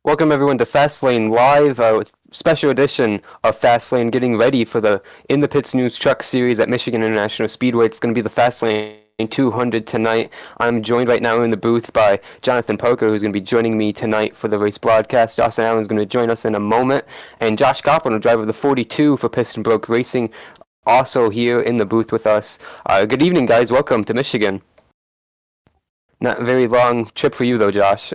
Welcome everyone to Fastlane Live, with special edition of Fastlane, getting ready for the In the Pits News Truck Series at Michigan International Speedway. It's going to be the Fastlane 200 tonight. I'm joined right now in the booth by Jonathan Parker, who's going to be joining me tonight for the race broadcast. Dawson Allen's going to join us in a moment, and Josh Coppernoll, driver of the 42 for Piston Broke Racing, also here in the booth with us. Good evening, guys. Welcome to Michigan. Not a very long trip for you, though, Josh.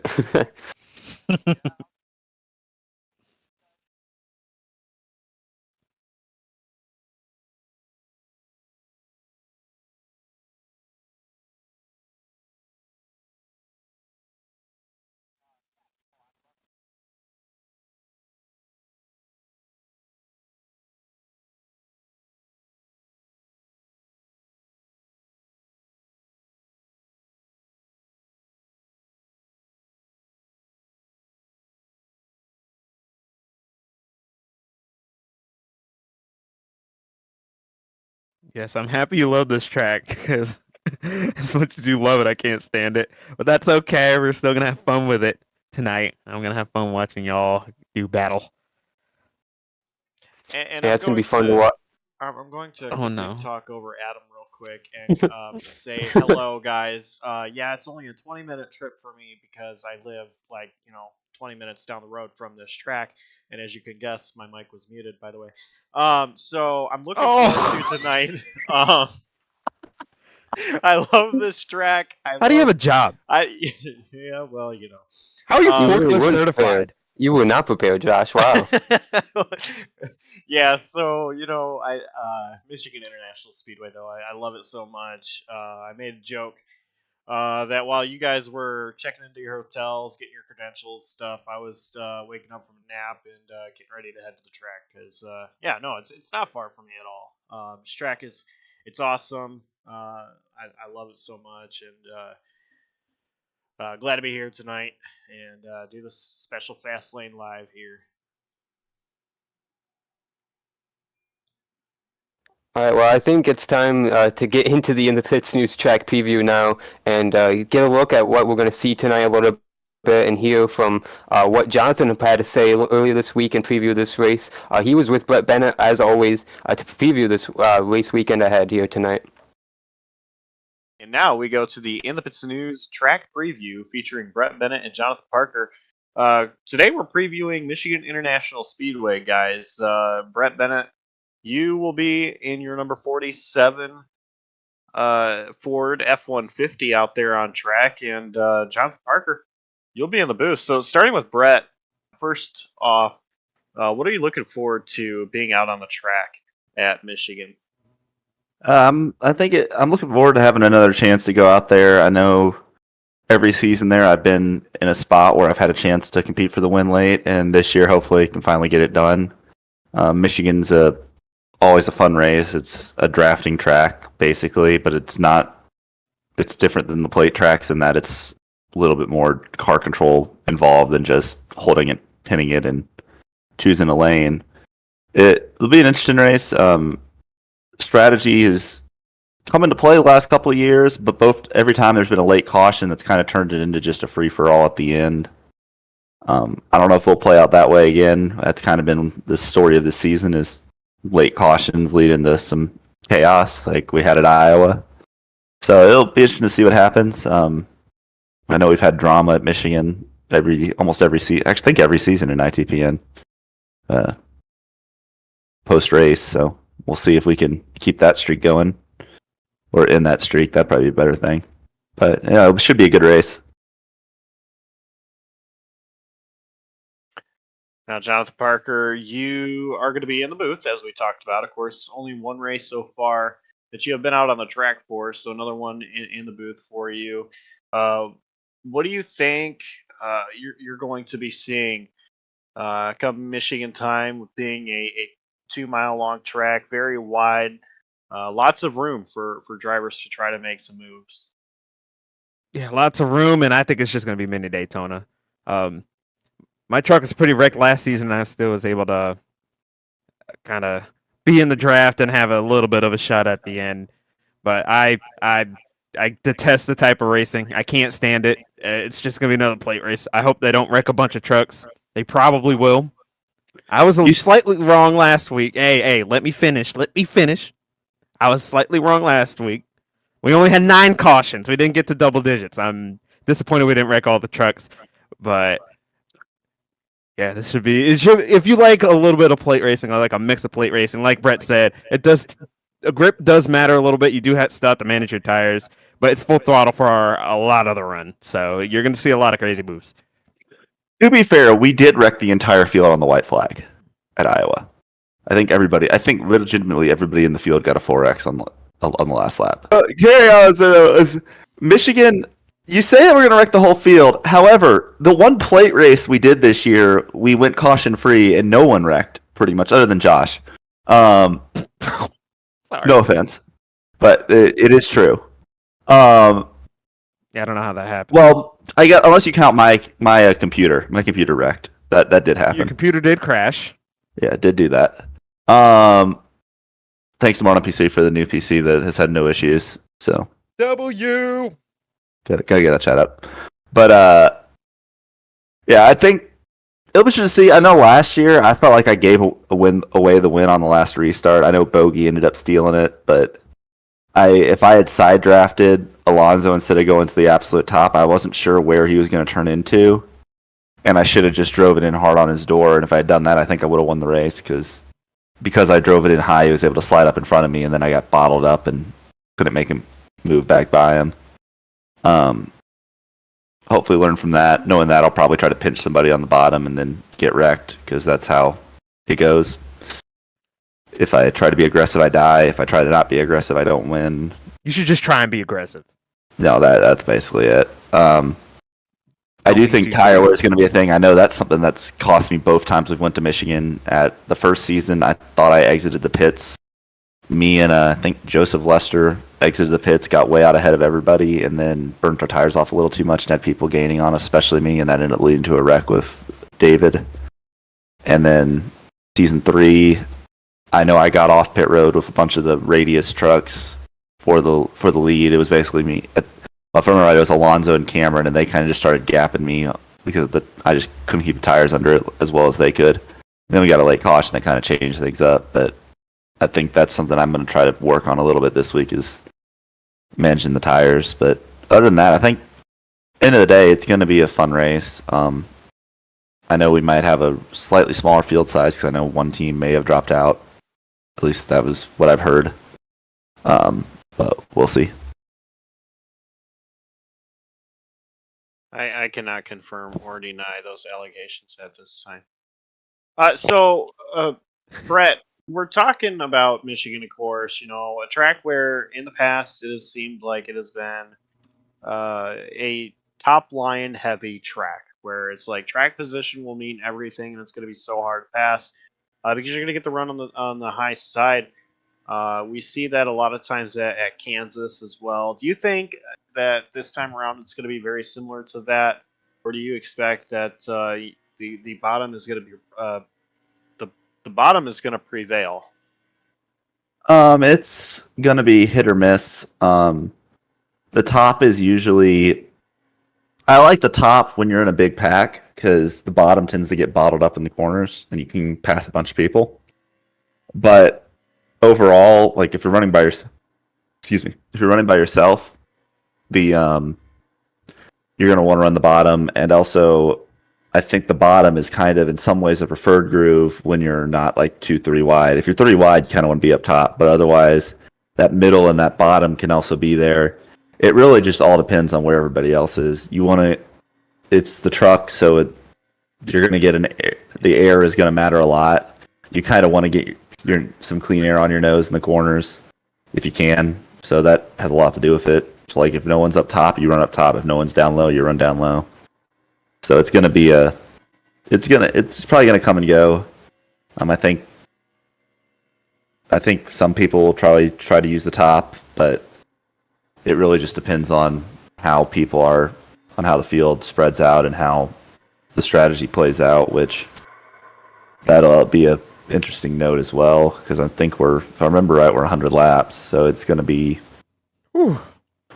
Yes, I'm happy you love this track because as much as you love it, I can't stand it. But that's okay. We're still gonna have fun with it tonight. I'm gonna have fun watching y'all do battle. And Yeah, I'm it's going to be going fun to to watch. I'm going to Oh quickly no. talk over Adam real quick and say hello, guys. Yeah, it's only a 20-minute trip for me because I live 20 minutes down the road from this track, and as you can guess, my mic was muted, by the way. So I'm looking forward to tonight. um, I love this track. How do you have a job? Yeah, well, you know. How are you You really forklift weren't certified? prepared. You were not prepared, Josh. Wow. Yeah, so I Michigan International Speedway though I love it so much. I made a joke that while you guys were checking into your hotels, getting your credentials stuff, I was waking up from a nap and getting ready to head to the track because yeah, no, it's not far from me at all. This track it's awesome. I love it so much and. Glad to be here tonight and do this special Fast Lane live here. All right, well, I think it's time to get into the In the Pits News track preview now and get a look at what we're going to see tonight a little bit and hear from what Jonathan had to say earlier this week and preview this race. He was with Brett Bennett, as always, to preview this race weekend ahead here tonight. And now we go to the In the Pits News track preview featuring Brett Bennett and Jonathan Parker. Today we're previewing Michigan International Speedway, guys. Brett Bennett, you will be in your number 47 Ford F-150 out there on track, and Jonathan Parker, you'll be in the booth. So starting with Brett, first off, what are you looking forward to being out on the track at Michigan? I'm looking forward to having another chance to go out there. I know every season there I've been in a spot where I've had a chance to compete for the win late, and this year hopefully I can finally get it done. Michigan's always a fun race. It's a drafting track basically, but it's not. It's different than the plate tracks in that it's a little bit more car control involved than just holding it, pinning it, and choosing a lane. It'll be an interesting race. Strategy has come into play the last couple of years, but every time there's been a late caution that's kind of turned it into just a free for all at the end. I don't know if we'll play out that way again. That's kind of been the story of the season is late cautions lead into some chaos like we had at Iowa. So it'll be interesting to see what happens. I know we've had drama at Michigan almost every season. Actually, I think every season in ITPN post race. So we'll see if we can keep that streak going or in that streak. That'd probably be a better thing. But yeah, it should be a good race. Now, Jonathan Parker, you are going to be in the booth, as we talked about. Of course, only one race so far that you have been out on the track for, so another one in the booth for you. What do you think you're going to be seeing come Michigan time, with being a 2-mile long track, very wide, lots of room for drivers to try to make some moves? Yeah, lots of room, and I think it's just gonna be mini Daytona. My truck was pretty wrecked last season, and I still was able to kind of be in the draft and have a little bit of a shot at the end. But I I detest the type of racing. I can't stand it. It's just gonna be another plate race. I hope they don't wreck a bunch of trucks. They probably will. I was slightly wrong last week. Hey, let me finish. I was slightly wrong last week. We only had 9 cautions. We didn't get to double digits. I'm disappointed we didn't wreck all the trucks, but yeah, this should be. If you like a little bit of plate racing, or like a mix of plate racing, like Brett said, it does. A grip does matter a little bit. You do have stuff to manage your tires, but it's full throttle for a lot of the run. So you're going to see a lot of crazy moves. To be fair, we did wreck the entire field on the white flag at Iowa. I think legitimately everybody in the field got a 4X on the last lap. Carry on. Michigan, you say that we're going to wreck the whole field. However, the one plate race we did this year, we went caution free and no one wrecked, pretty much, other than Josh. Sorry. No offense, but it is true. Yeah, I don't know how that happened. Well, unless you count my computer. My computer wrecked. That did happen. Your computer did crash. Yeah, it did do that. Thanks to Martin PC for the new PC that has had no issues. So W. gotta get that chat up. But yeah, I think it'll be interesting to see. I know last year I felt like I gave away the win on the last restart. I know Bogey ended up stealing it, but if I had side drafted Alonso instead of going to the absolute top, I wasn't sure where he was going to turn into, and I should have just drove it in hard on his door. And if I had done that, I think I would have won the race because I drove it in high. He was able to slide up in front of me, and then I got bottled up and couldn't make him move back by him. Hopefully learn from that. Knowing that, I'll probably try to pinch somebody on the bottom and then get wrecked, because that's how it goes. If I try to be aggressive, I die. If I try to not be aggressive, I don't win. You should just try and be aggressive. No, that's basically it. I do think tire wear is going to be a thing. I know that's something that's cost me both times we've went to Michigan. At the first season, I thought I exited the pits. Me and I think Joseph Lester exited the pits, got way out ahead of everybody, and then burnt our tires off a little too much and had people gaining on us, especially me, and that ended up leading to a wreck with David. And then season 3, I know I got off pit road with a bunch of the radius trucks for the lead. It was basically me. If I remember right, it was Alonso and Cameron, and they kind of just started gapping me because I just couldn't keep the tires under it as well as they could. And then we got a late caution that kind of changed things up, but I think that's something I'm going to try to work on a little bit this week, is managing the tires. But other than that, I think end of the day, it's going to be a fun race. I know we might have a slightly smaller field size because I know one team may have dropped out. At least that was what I've heard. But we'll see. I cannot confirm or deny those allegations at this time. So, Brett, we're talking about Michigan, of course. You know, a track where in the past it has seemed like it has been a top line heavy track, where it's like track position will mean everything, and it's going to be so hard to pass because you're going to get the run on the high side. We see that a lot of times at Kansas as well. Do you think that this time around it's going to be very similar to that, or do you expect that the bottom is going to be the bottom is going to prevail? It's going to be hit or miss. The top is usually. I like the top when you're in a big pack because the bottom tends to get bottled up in the corners and you can pass a bunch of people. But overall, like if you're running by yourself, you're going to want to run the bottom. And also, I think the bottom is kind of in some ways a preferred groove when you're not like 2-3 wide. If you're 3 wide, you kind of want to be up top, but otherwise that middle and that bottom can also be there. It really just all depends on where everybody else is. It's the truck, so you're going to get the air is going to matter a lot. You kind of want to get some clean air on your nose in the corners if you can. So that has a lot to do with it. So like if no one's up top, you run up top. If no one's down low, you run down low. So it's going to be it's probably going to come and go. I think some people will probably try to use the top, but it really just depends on how people are, on how the field spreads out and how the strategy plays out, which that'll be a interesting note as well, because I think if I remember right, we're 100 laps, so it's going to be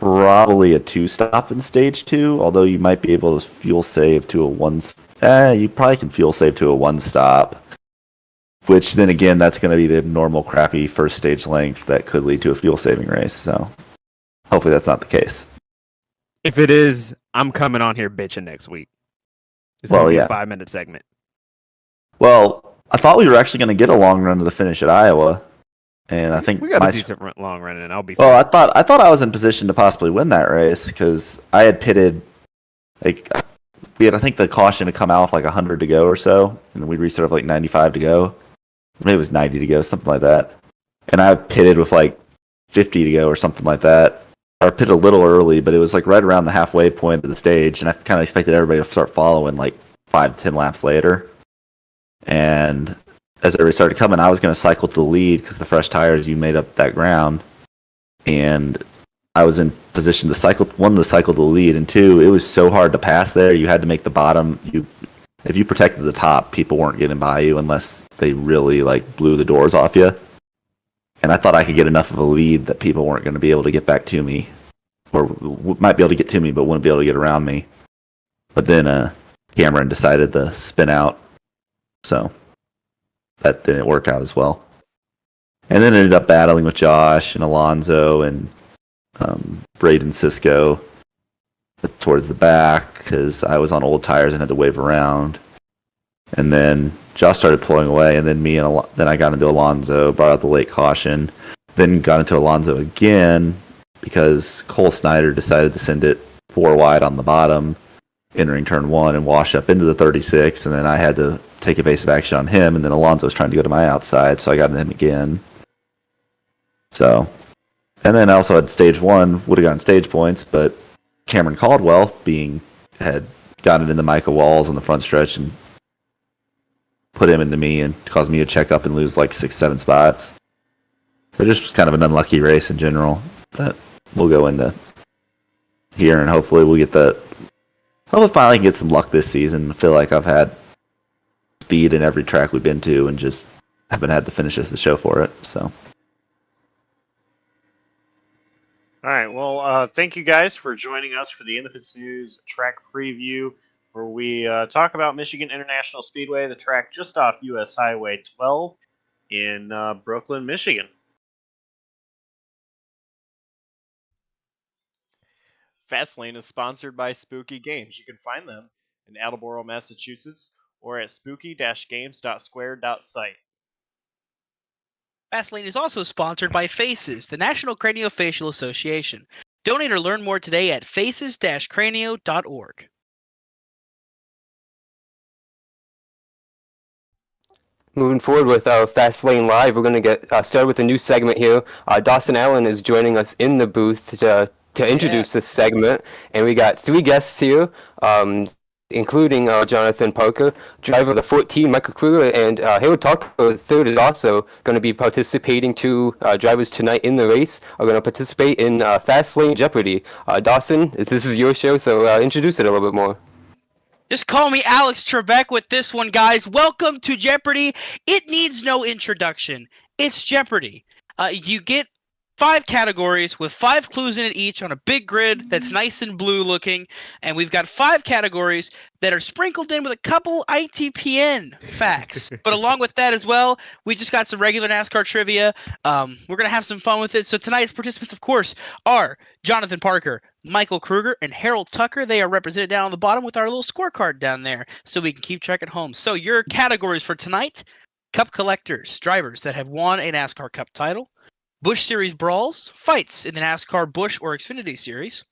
probably a 2-stop in stage 2, although you might be able to fuel save to a 1. You probably can fuel save to a 1-stop, which then again, that's going to be the normal crappy first stage length that could lead to a fuel saving race. So hopefully that's not the case. If it is, I'm coming on here bitching next week. It's Well, going to be yeah. a 5-minute segment. Well, I thought we were actually going to get a long run to the finish at Iowa, and I think We got a decent long run, and I'll be Well, fine. I thought I was in position to possibly win that race because I had pitted, like, we had, I think the caution had come out with like 100 to go or so, and we restarted with like 95 to go. Maybe it was 90 to go, something like that. And I pitted with like 50 to go or something like that. Or I pitted a little early, but it was like right around the halfway point of the stage, and I kind of expected everybody to start following like 5 to 10 laps later. And as everybody started coming, I was going to cycle to the lead because the fresh tires, you made up that ground. And I was in position to cycle, one, to cycle to the lead, and two, it was so hard to pass there. You had to make the bottom. If you protected the top, people weren't getting by you unless they really like blew the doors off you. And I thought I could get enough of a lead that people weren't going to be able to get back to me, or might be able to get to me, but wouldn't be able to get around me. But then Cameron decided to spin out, so that didn't work out as well. And then ended up battling with Josh and Alonso and Braden Cisco towards the back because I was on old tires and had to wave around. And then Josh started pulling away, and then then I got into Alonso, brought out the late caution, then got into Alonso again because Cole Snyder decided to send it 4 wide on the bottom, entering turn 1 and wash up into the 36, and then I had to take evasive action on him, and then Alonso was trying to go to my outside, so I got into him again. So, and then I also had stage 1, would have gotten stage points, but Cameron Caldwell had gotten into Micah Walls on the front stretch and put him into me and caused me to check up and lose like 6-7 spots. So just was kind of an unlucky race in general that we'll go into here, and hopefully we'll get hopefully finally get some luck this season. I feel like I've had speed in every track we've been to and just haven't had the finishes to show for it. So. All right. Well, thank you guys for joining us for the InThePitsNews track preview, where we talk about Michigan International Speedway, the track just off U.S. Highway 12 in Brooklyn, Michigan. Fastlane is sponsored by Spooky Games. You can find them in Attleboro, Massachusetts, or at spooky-games.square.site. Fastlane is also sponsored by FACES, the National Craniofacial Association. Donate or learn more today at faces-cranio.org. Moving forward with our Fast Lane Live, we're going to get started with a new segment here. Dawson Allen is joining us in the booth to introduce this segment, and we got 3 guests here, including Jonathan Parker, driver of the 14, Michael Krueger, and Harold Tucker, the third, is also going to be participating. 2 drivers tonight in the race are going to participate in Fast Lane Jeopardy. Dawson, this is your show, so introduce it a little bit more. Just call me Alex Trebek with this one, guys. Welcome to Jeopardy. It needs no introduction. It's Jeopardy. You get 5 categories with 5 clues in it each on a big grid that's nice and blue looking. And we've got 5 categories that are sprinkled in with a couple ITPN facts. But along with that as well, we just got some regular NASCAR trivia. We're going to have some fun with it. So tonight's participants, of course, are Jonathan Parker, Michael Krueger, and Harold Tucker. They are represented down on the bottom with our little scorecard down there so we can keep track at home. So your categories for tonight: Cup collectors, drivers that have won a NASCAR Cup title; Busch Series brawls, fights in the NASCAR Busch or Xfinity Series;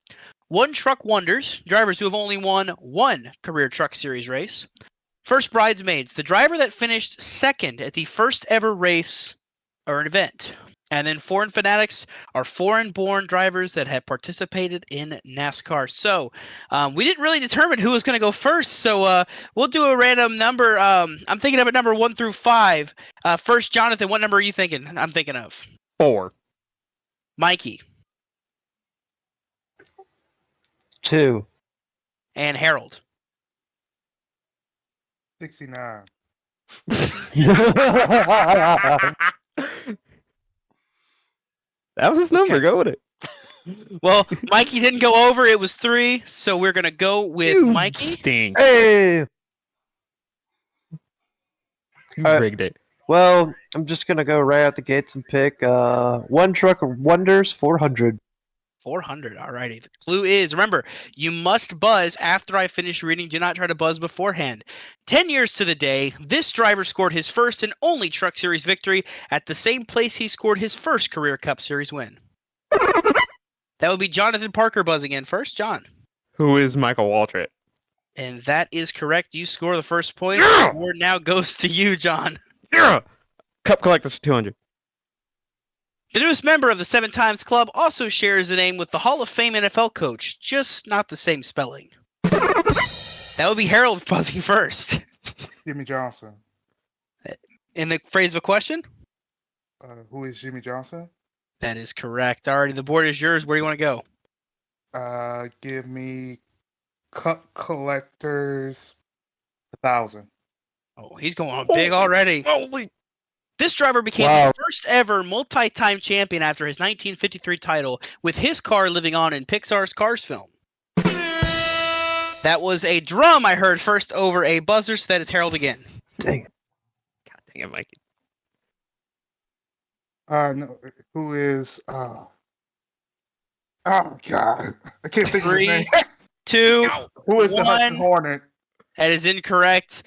One Truck Wonders, drivers who have only won 1 career Truck Series race; First Bridesmaids, the driver that finished second at the first ever race or an event. And then Foreign Fanatics are foreign-born drivers that have participated in NASCAR. So we didn't really determine who was going to go first, so we'll do a random number. I'm thinking of a number 1 through 5. First, Jonathan, what number are you thinking? I'm thinking of 4. Mikey. 2. And Harold. 69. That was his number. Okay. Go with it. Well, Mikey didn't go over. It was 3, so we're gonna go with You Mikey. stink. Hey. You Alright. rigged it. Well, I'm just gonna go right out the gates and pick one truck of wonders 400. 400. Alrighty. The clue is, remember, you must buzz after I finish reading. Do not try to buzz beforehand. 10 years to the day, this driver scored his first and only Truck Series victory at the same place he scored his first career Cup Series win. That would be Jonathan Parker buzzing in first. John. Who is Michael Waltrip? And that is correct. You score the first point. Yeah! The award now goes to you, John. Yeah! Cup collectors for 200. The newest member of the 7 Times Club also shares the name with the Hall of Fame NFL coach, just not the same spelling. That would be Harold buzzing first. Jimmy Johnson. In the phrase of a question? Who is Jimmy Johnson? That is correct. Alrighty, the board is yours. Where do you want to go? Give me Cup Collectors 1,000. Oh, he's going on big already. Holy! This driver became Wow. the first ever multi-time champion after his 1953 title, with his car living on in Pixar's Cars film. That was a drum I heard first over a buzzer, so that is Harold again. Dang. God dang it, Mikey. No, who is? Oh God, I can't think of 3, his name. 2, Who is the 1. Hudson Hornet? That is incorrect.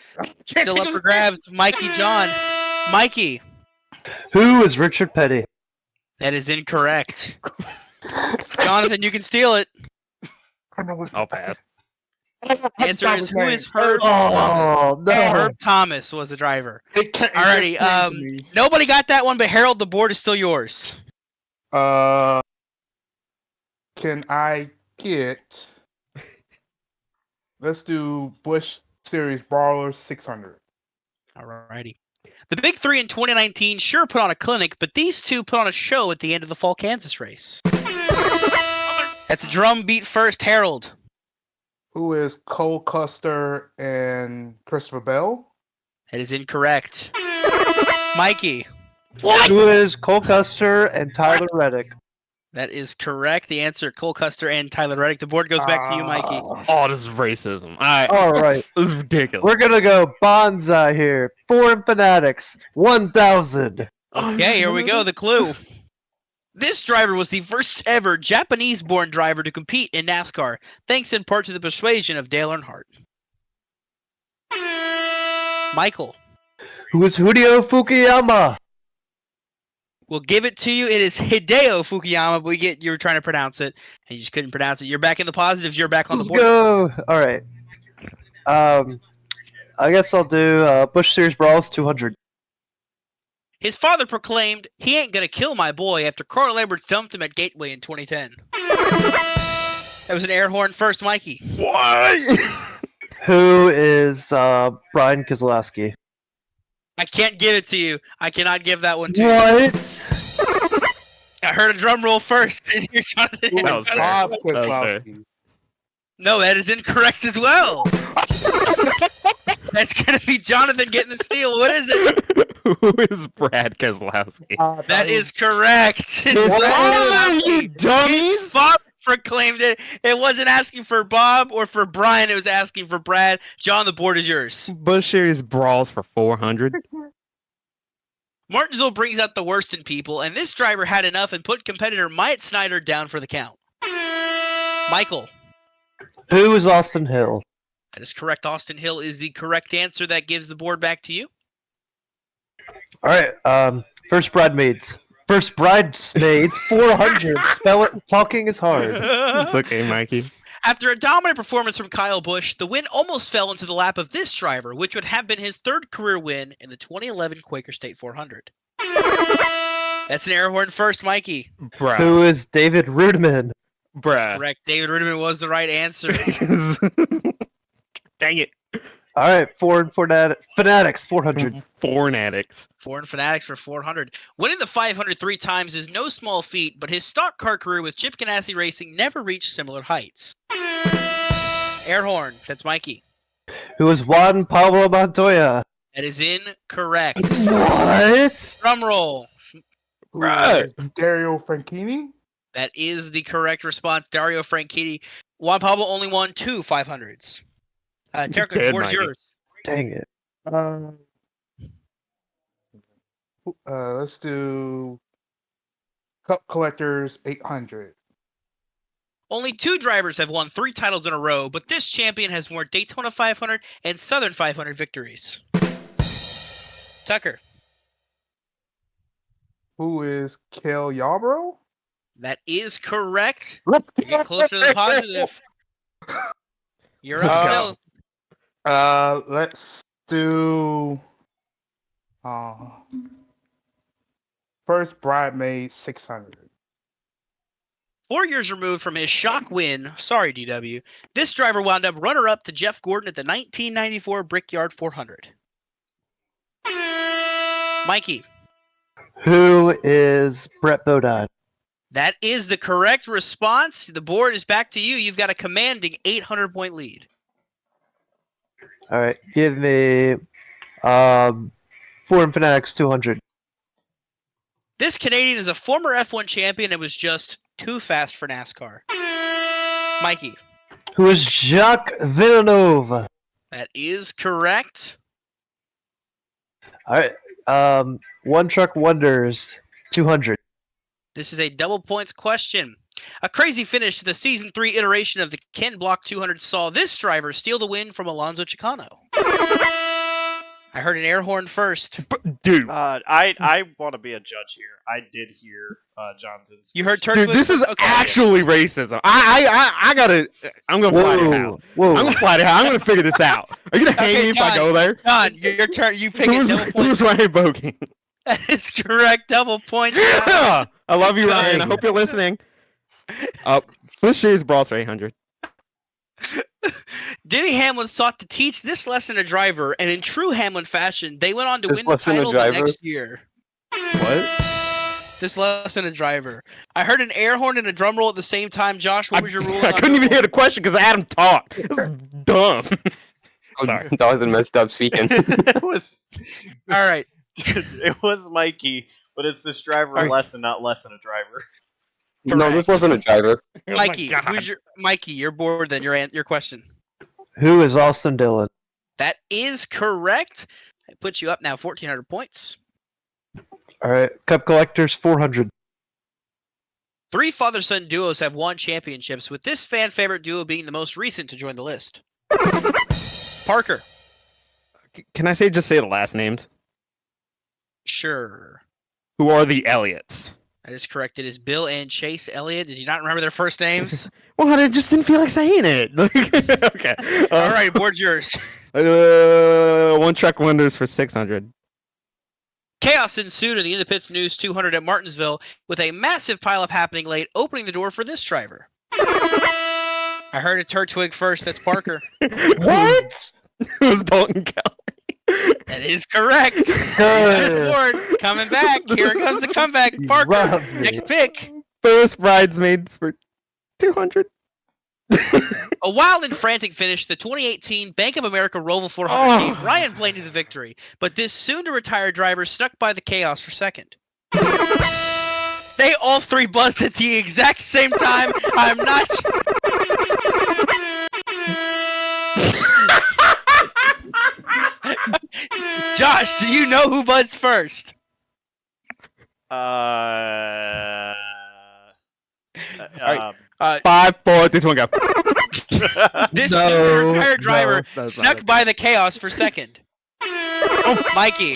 Still up for grabs. Mikey John. Mikey. Who is Richard Petty? That is incorrect. Jonathan, you can steal it. I'll pass. Answer is who is Herb Oh, Thomas? no. Herb Thomas was the driver. Alrighty, Alrighty, nobody got that one, but Harold, the board is still yours. Can I get? Let's do Bush Series Brawlers 600. Alrighty. The Big Three in 2019 sure put on a clinic, but these two put on a show at the end of the Fall Kansas race. That's drum beat first, Harold. Who is Cole Custer and Christopher Bell? That is incorrect. Mikey. Who is Cole Custer and Tyler Reddick? That is correct. The answer, Cole Custer and Tyler Reddick. The board goes back to you, Mikey. Oh, this is racism. All right. This is ridiculous. We're gonna go bonsai here. Foreign Fanatics 1,000. Okay, here we go. The clue. This driver was the first ever Japanese-born driver to compete in NASCAR, thanks in part to the persuasion of Dale Earnhardt. Michael. Who is Hideo Fukuyama? We'll give it to you. It is Hideo Fukuyama, but you were trying to pronounce it, and you just couldn't pronounce it. You're back in the positives. You're back on Let's the board. go. All right. I guess I'll do Bush Series Brawls 200. His father proclaimed, "He ain't gonna kill my boy," after Carl Lambert dumped him at Gateway in 2010. That was an air horn first, Mikey. What? Who is Brian Keselowski? I can't give it to you. I cannot give that one to you. What? I heard a drum roll first. You're trying to- Who That is was fair. Bob That was fair. Keselowski? No, that is incorrect as well. That's going to be Jonathan getting the steal. What is it? Who is Brad Keselowski? That is correct. It's What? You His dummies! father proclaimed it. It wasn't asking for Bob or for Brian. It was asking for Brad. John, the board is yours. Bush Series brawls for 400. Martinsville brings out the worst in people, and this driver had enough and put competitor Myatt Snyder down for the count. Michael. Who is Austin Hill? That is correct. Austin Hill is the correct answer. That gives the board back to you. All right. First bridesmaids. First bridesmaids 400. Spell it. Talking is hard. It's okay, Mikey. After a dominant performance from Kyle Busch, the win almost fell into the lap of this driver, which would have been his third career win in the 2011 Quaker State 400. That's an air horn first, Mikey. Bruh. Who is David Rudeman? That's Bruh. correct. David Rudeman was the right answer. Dang it. All right. Foreign Fanatics 400. Foreign addicts. Foreign Fanatics for 400. Winning the 500 3 times is no small feat, but his stock car career with Chip Ganassi Racing never reached similar heights. Air horn. That's Mikey. Who is Juan Pablo Montoya? That is incorrect. What? Drum roll. Who is Dario Franchini? That is the correct response. Dario Franchitti. Juan Pablo only won 2 500s. Terka, the Dead, board is Mikey. yours. Dang it. Let's do Cup Collectors 800. Only 2 drivers have won 3 titles in a row, but this champion has more Daytona 500 and Southern 500 victories. Tucker. Who is Cale Yarborough? That is correct. You get closer to the positive. You're up still. Let's do First Bridesmaid 600. 4 years removed from his shock win, sorry DW, this driver wound up runner-up to Jeff Gordon at the 1994 Brickyard 400. Mikey. Who is Brett Bodine? That is the correct response. The board is back to you. You've got a commanding 800-point lead. All right, give me Ford Fanatics 200. This Canadian is a former F1 champion and was just too fast for NASCAR. Mikey. Who is Jacques Villeneuve? That is correct. All right, One Truck Wonders 200. This is a double points question. A crazy finish to the Season 3 iteration of the Ken Block 200 saw this driver steal the win from Alonso Chocano. I heard an air horn first. Dude, I want to be a judge here. I did hear Jonathan's. You heard dude, this is Okay. actually racism. I'm gonna fly to your house. Whoa. I'm gonna fly to your house. I'm gonna figure this out. Are you gonna hang Okay, me if I John. go there? John, your turn. You pick it. Who's Double points. Ryan Bogan? That is correct. Double points. Yeah! I love you, Ryan. I Dang. hope you're listening. This year's Brawl 800. Denny Hamlin sought to teach this lesson to driver, and in true Hamlin fashion, they went on to This win the lesson to title the driver? next year. What? This lesson to driver. I heard an air horn and a drum roll at the same time. Josh, what was your rule? I couldn't even hear the question because Adam talked. This is dumb. Sorry. Dawson messed up speaking. it was All right. it was Mikey, but it's this driver lesson, not lesson a driver. No, this wasn't a driver. Oh my Mikey, God. Your board then? Your question. Who is Austin Dillon? That is correct. It puts you up now 1,400 points. All right, Cup Collectors 400. 3 father-son duos have won championships, with this fan favorite duo being the most recent to join the list. Parker. Can I just say the last names? Sure. Who are the Elliots? That is correct. It is Bill and Chase Elliott. Did you not remember their first names? Well, I just didn't feel like saying it. Okay. All right, board's yours. One Truck Wonders for 600. Chaos ensued in the InThePitsNews 200 at Martinsville, with a massive pileup happening late, opening the door for this driver. I heard a turtwig first. That's Parker. What? It was Dalton Kelly. That is correct. Good. Board coming back. Here comes the comeback. You Parker, robbed me. next pick. First Bridesmaids for 200. A wild and frantic finish, the 2018 Bank of America Roval 400 Oh. gave Ryan Blaney the victory, but this soon-to-retire driver snuck by the chaos for second. They all 3 buzzed at the exact same time. I'm not... Josh, do you know who buzzed first? Right. 5, 4, 3, 2, 1, go. This No, soon-to-retire driver that's not snuck it. by the chaos for second. Mikey.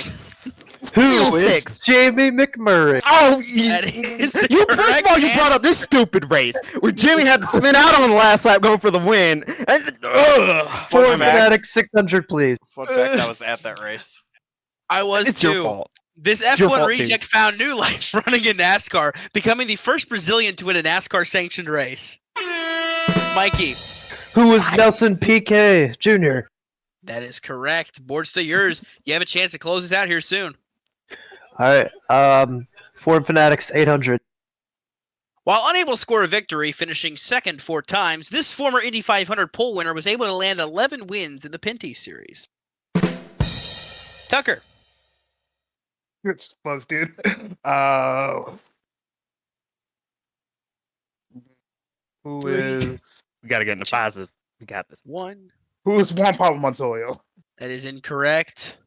Who is Fiddlesticks. Jamie McMurray? Oh, That is the you first of correct all, you brought up answer. this stupid race where Jimmy had to spin out on the last lap going for the win. And, Ford Fun fact. Fanatics 600, please. Fun fact: I was at that race. I was it's too. your fault. This It's your F1 fault, too. reject found new life running in NASCAR, becoming the first Brazilian to win a NASCAR-sanctioned race. Mikey. Who is Nelson Piquet Jr.? That is correct. Board's still yours. You have a chance to close this out here soon. All right, Ford Fanatics 800. While unable to score a victory, finishing second 4 times, this former Indy 500 pole winner was able to land 11 wins in the Pinty Series. Tucker. It's buzzed in. Who 3, is We gotta get in the positive. We got this. 1. who is Juan Pablo Montoya? That is incorrect.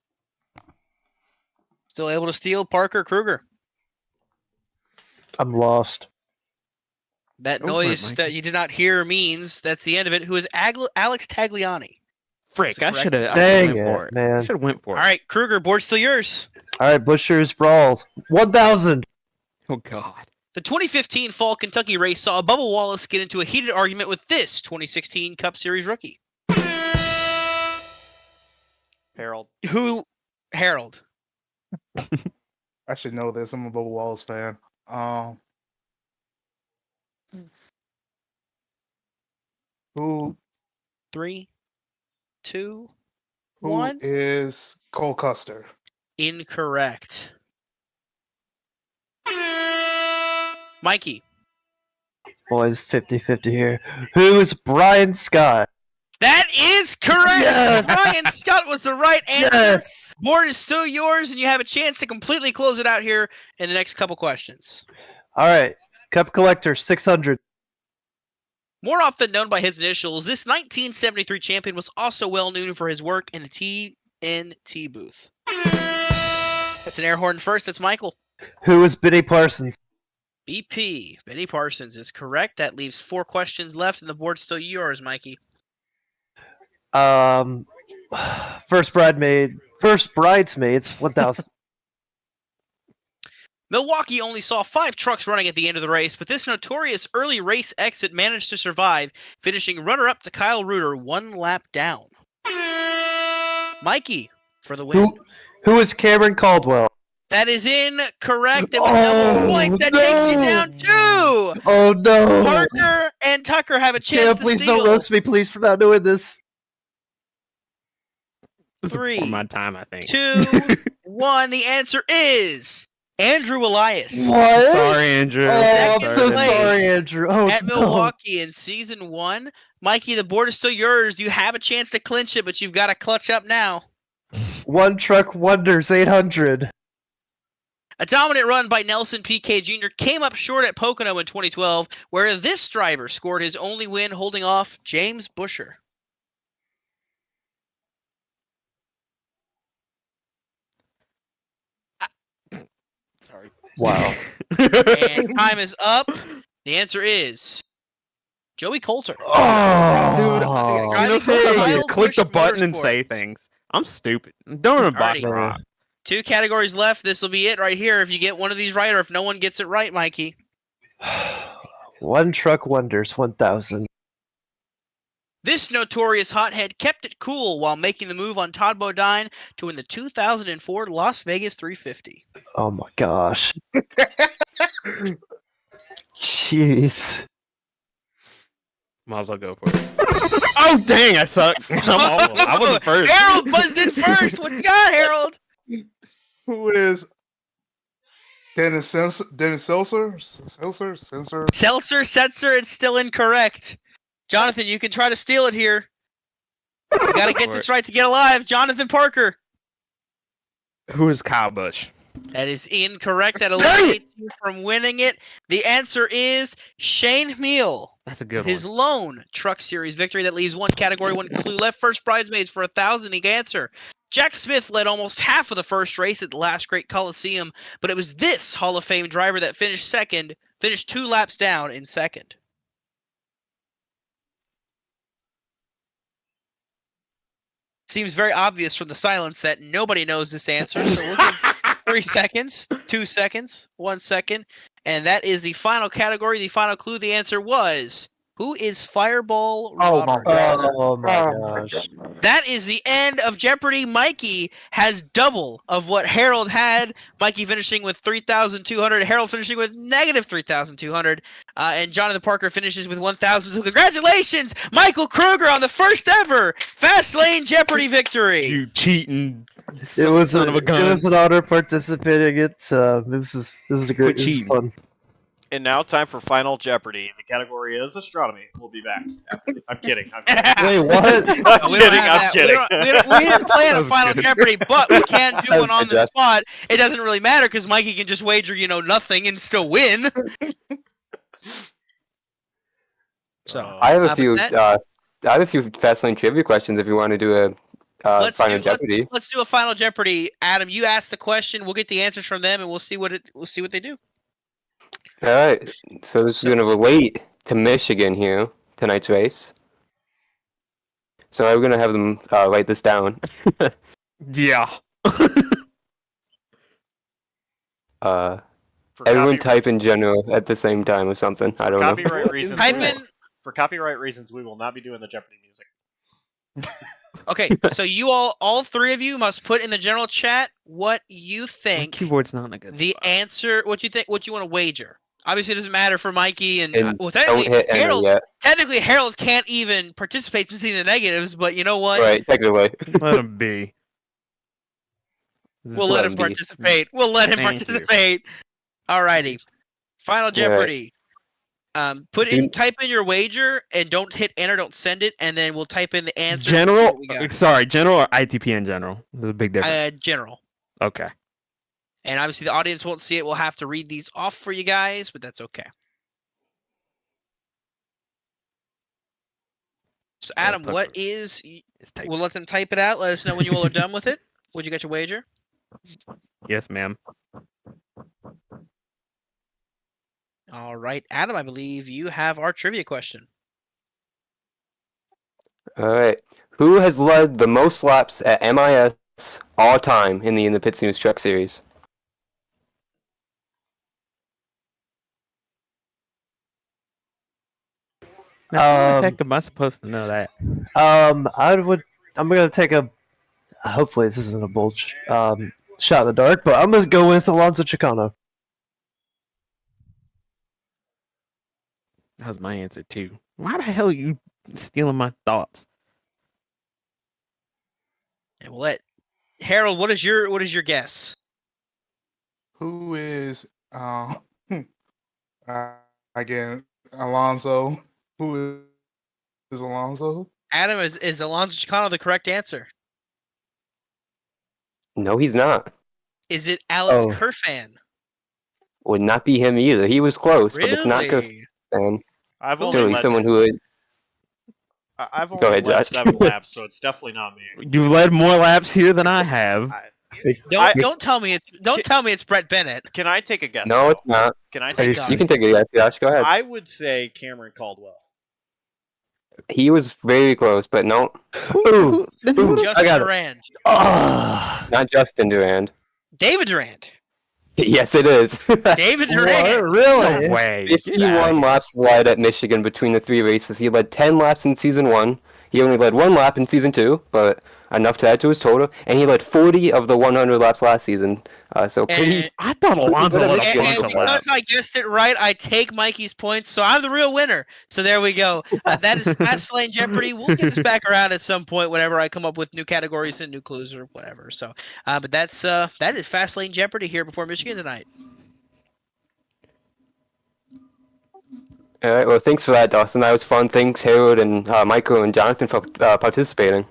Still able to steal Parker Krueger. I'm lost. That Go for it, noise Mikey. that you did not hear means that's the end of it. Who is Alex Tagliani? Frick, I correct. should have Dang went for it, it. man. I should have went for All it. right, Krueger, board's still yours. All right, Bushers Brawls. 1,000. Oh god. The 2015 Fall Kentucky race saw Bubba Wallace get into a heated argument with this 2016 Cup Series rookie. Harold. Who? Harold. I should know this. I'm a Bubba Wallace fan. Who 3, 2, who 1. is Cole Custer? Incorrect. Mikey. Boys, 50-50 here. Who's Brian Scott? That is correct. Yes! Brian Scott was the right answer. Yes! Board is still yours, and you have a chance to completely close it out here in the next couple questions. All right, Cup Collector, 600. More often known by his initials, this 1973 champion was also well known for his work in the TNT booth. That's an air horn first. That's Michael. Who is Benny Parsons? BP. Benny Parsons is correct. That leaves 4 questions left, and the board's still yours, Mikey. First bridesmaids, 1,000. Milwaukee only saw 5 trucks running at the end of the race, but this notorious early race exit managed to survive, finishing runner-up to Kyle Reuter 1 lap down. Mikey for the win. Who is Cameron Caldwell? That is incorrect. And with double point, that takes you down 2. Oh no! Parker and Tucker have a Cam, chance to please steal. don't roast me, please, for not doing this. This is 3, before my time, I think. 2, 1. The answer is Andrew Elias. What? Sorry, Andrew. Oh, I'm Second so place sorry, Andrew. Oh, at no. Milwaukee in season 1. Mikey, the board is still yours. You have a chance to clinch it, but you've got to clutch up now. One Truck Wonders, 800. A dominant run by Nelson P.K. Jr. came up short at Pocono in 2012, where this driver scored his only win, holding off James Busher. Sorry. Wow. And time is up. The answer is Joey Coulter. Oh, Dude, I- you know, Driving sometimes I Kyle click the Busch button and Motorsports. say things. I'm stupid. Don't even botch Alrighty. rock. 2 categories left. This will be it right here. If you get one of these right, or if no one gets it right, Mikey. One Truck Wonders, 1,000. This notorious hothead kept it cool while making the move on Todd Bodine to win the 2004 Las Vegas 350. Oh my gosh. Jeez. Might as well go for it. Oh, dang, I suck. I wasn't first. Harold buzzed in first. What you got, Harold? Who is Dennis Seltzer? Seltzer? Setzer, it's still incorrect. Jonathan, you can try to steal it here. You got to get this right to get alive. Jonathan Parker. Who is Kyle Busch? That is incorrect. That eliminates you from winning it. The answer is Shane Meal. That's a good His one. lone Truck Series victory. That leaves 1 category, 1 clue left. First bridesmaids for 1,000. The answer. Jack Smith led almost half of the first race at the last Great Coliseum, but it was this Hall of Fame driver that finished 2 laps down in second. Seems very obvious from the silence that nobody knows this answer, so we'll give 3 seconds, 2 seconds, 1 second, and that is the final category. The final clue, the answer was, who is Fireball Oh my Roberts? God. Oh my gosh. That is the end of Jeopardy! Mikey has double of what Harold had. Mikey finishing with 3,200. Harold finishing with negative 3,200. And Jonathan Parker finishes with 1,000. So congratulations, Michael Krueger, on the first ever Fast Lane Jeopardy victory. You cheating. It was son of a gun. It was an honor participating. This is a great. This is cheating. fun. And now time for Final Jeopardy. The category is astronomy. We'll be back. I'm kidding. I'm kidding. Wait, what? I'm We don't kidding. have I'm that. kidding. We didn't plan That a was Final good. Jeopardy, but we can do That one was on good, the Jeff. spot. It doesn't really matter because Mikey can just wager, nothing and still win. So I have a but few. that- I have a few Fastlane trivia questions. If you want to do a Final Jeopardy. let's do a Final Jeopardy. Adam, you ask the question. We'll get the answers from them, and we'll see what they do. All right. So this is going to relate to Michigan here, tonight's race. So I'm going to have them write this down. Yeah. For Everyone copy- type in general at the same time or something. I don't know. copyright reasons. Type we will- in. For copyright reasons, we will not be doing the Jeopardy music. Okay, so you all three of you must put in the general chat what you My think keyboard's not in a good the spot. answer. What you think? What you want to wager? Obviously, it doesn't matter for Mikey and, And well, don't technically hit enter Harold. yet. Technically, Harold can't even participate since he's the negatives. But you know what? Right, technically. Let him be. We'll Let let him him be. participate. We'll let him Thank you. participate. Alrighty. Final Jeopardy. Type in your wager and don't hit enter, don't send it, and then we'll type in the answer. and see General. what we got. Sorry, general or ITPN general. There's a big difference. General. Okay. And obviously the audience won't see it. We'll have to read these off for you guys, but that's okay. So Adam, what is? We'll let them type it out. Let us know when you all are done with it. Would you get your wager? Yes, ma'am. All right, Adam, I believe you have our trivia question. All right. Who has led the most laps at MIS all time in the Pits News Truck Series? Now, how the Um, heck am I supposed to know that? I'm gonna take a. Hopefully, this isn't a bold shot in the dark, but I'm gonna go with Alonso Chocano. That was my answer too. Why the hell are you stealing my thoughts? And we'll let Harold. What is your guess? Who is again Alonso? Who is Alonso? Adam, is Alonso Chicano the correct answer? No, he's not. Is it Alex Oh. Khirfan? Would not be him either. He was close, but it's not Really? Khirfan. I've only Clearly, led, someone who would. I've Go only ahead, led Josh. 7 laps, so it's definitely not me. You've led more laps here than I have. Don't tell me it's Brett Bennett. Can I take a guess? No, though? it's not. Can I Are take you a guess? You can take a guess, Josh. Go ahead. I would say Cameron Caldwell. He was very close, but no, Ooh, ooh, I Justin got it. Durand. Ah, not Justin Durand. David Durand. Yes, it is. David what? Durand. Really? No way. Get outta 51 here. laps led at Michigan between the 3 races. He led 10 laps in season 1. He only led 1 lap in season 2, but enough to add to his total. And he led 40 of the 100 laps last season. So pretty. I thought Alonso good at led it. a And bunch of because laps. I guessed it right, I take Mikey's points, so I'm the real winner. So there we go. That is Fastlane Jeopardy. We'll get this back around at some point whenever I come up with new categories and new clues or whatever. So, but that is Fastlane Jeopardy here before Michigan tonight. All right, well, thanks for that, Dawson. That was fun. Thanks, Harold and Michael and Jonathan, for participating.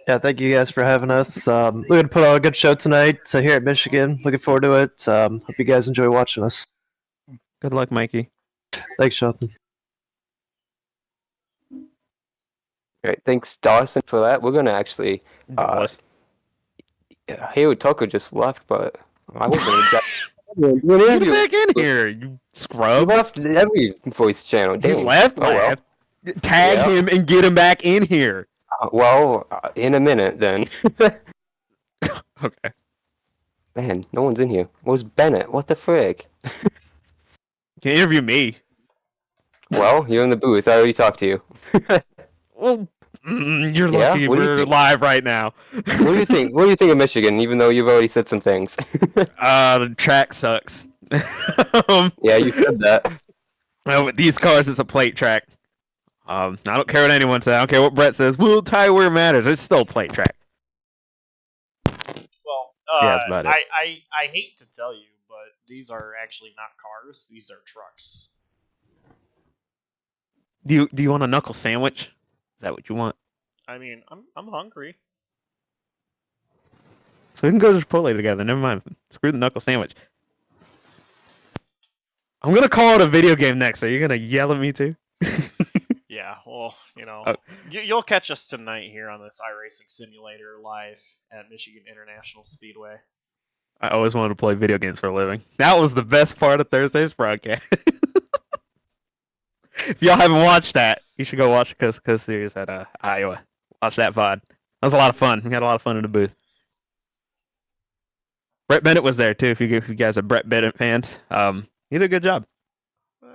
Yeah, thank you guys for having us. Looking to put on a good show tonight here at Michigan. Looking forward to it. Hope you guys enjoy watching us. Good luck, Mikey. Thanks, Jonathan. All right, thanks, Dawson, for that. We're going to actually... Dallas. Harold Tucker just left, but I wasn't exactly... Get back in here, you He scrub. left every voice channel. He Dang. left. Oh, well. Tag Yeah. him and get him back in here. In a minute, then. Okay. Man, no one's in here. Where's Bennett? What the frig? You can interview me. Well, you're in the booth. I already talked to you. Well, you're Yeah? lucky What do you we're think? live right now. What do you think? What do you think of Michigan? Even though you've already said some things. The track sucks. Yeah, you said that. Well, with these cars, it's a plate track. I don't care what anyone says. I don't care what Brett says. We'll tie where it matters. It's still a plate track. Well, Yeah, that's about it. I hate to tell you, but these are actually not cars. These are trucks. Do you want a knuckle sandwich? Is that what you want? I mean, I'm hungry. So we can go to Chipotle together. Never mind. Screw the knuckle sandwich. I'm gonna call it a video game next. Are you gonna yell at me too? Well, you know, Oh. you'll catch us tonight here on this iRacing Simulator live at Michigan International Speedway. I always wanted to play video games for a living. That was the best part of Thursday's broadcast. If y'all haven't watched that, you should go watch the Coast to Coast series at Iowa. Watch that VOD. That was a lot of fun. We had a lot of fun in the booth. Brett Bennett was there too. If you guys are Brett Bennett fans, he did a good job.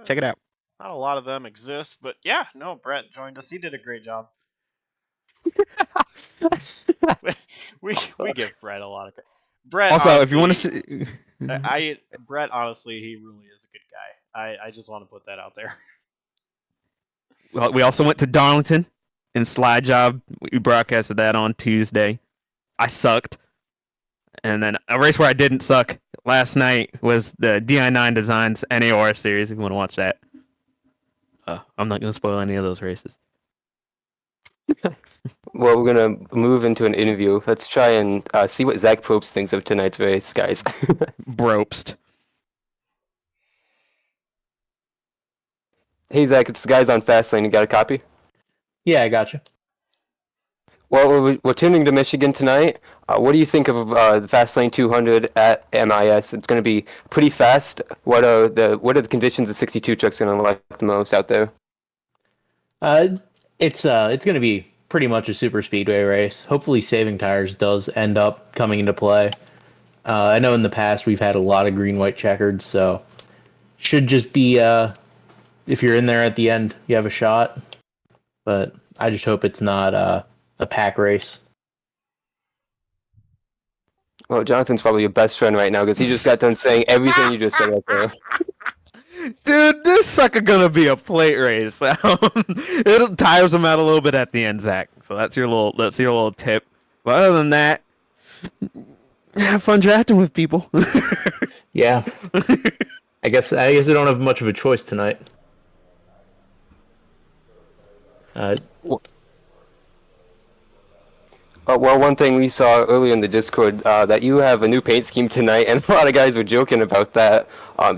Check it out. Not a lot of them exist, but yeah, no, Brett joined us. He did a great job. we give Brett a lot of credit. Brett. Also, honestly, if you want to see, Brett, honestly, he really is a good guy. I just want to put that out there. well, we also went to Darlington in Slide Job. We broadcasted that on Tuesday. I sucked. And then a race where I didn't suck last night was the DI9 Designs NAR series, if you want to watch that. I'm not going to spoil any of those races. Well, we're gonna move into an interview. Let's try and see what Zach Probst thinks of tonight's race, guys. Bropst. Hey, Zach, it's the guys on Fastlane. You got a copy? Yeah, I got you. Well, we're tuning to Michigan tonight. What do you think of the Fastlane 200 at MIS? It's going to be pretty fast. What are the conditions the 62 truck's going to like the most out there? It's going to be pretty much a super speedway race. Hopefully, saving tires does end up coming into play. I know in the past we've had a lot of green-white checkered, so should just be if you're in there at the end, you have a shot. But I just hope it's not a pack race. Well, Jonathan's probably your best friend right now because he just got done saying everything you just said right there. Dude, this sucker gonna be a plate race. It'll tires them out a little bit at the end, Zach. So that's your little tip. But other than that, have fun drafting with people. Yeah. I guess I don't have much of a choice tonight. Well, one thing we saw earlier in the Discord, that you have a new paint scheme tonight, and a lot of guys were joking about that.